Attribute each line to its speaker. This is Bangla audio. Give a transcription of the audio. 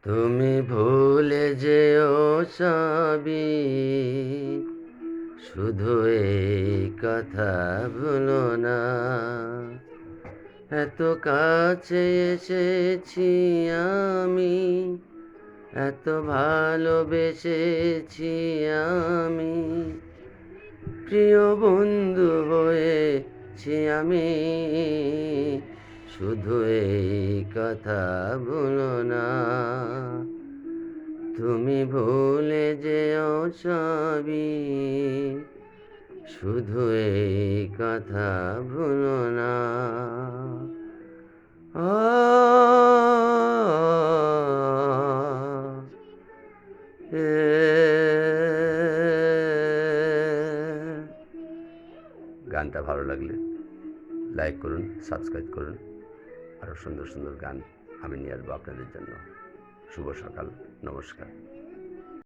Speaker 1: তুমি ভুলে যেও সবই, শুধু এই কথা ভুলো না। এত কাছে এসেছি আমি, এত ভালোবেসেছি আমি, প্রিয় বন্ধু হয়েছি আমি, শুধু এই কথা ভুলো না। তুমি ভুলে যেও সবই, শুধু এই কথা ভুলো না। আ গানটা ভালো লাগলে লাইক করুন, সাবস্ক্রাইব করুন। আরও সুন্দর সুন্দর গান আমি নিয়ে আসবো আপনাদের জন্য। শুভ সকাল, নমস্কার।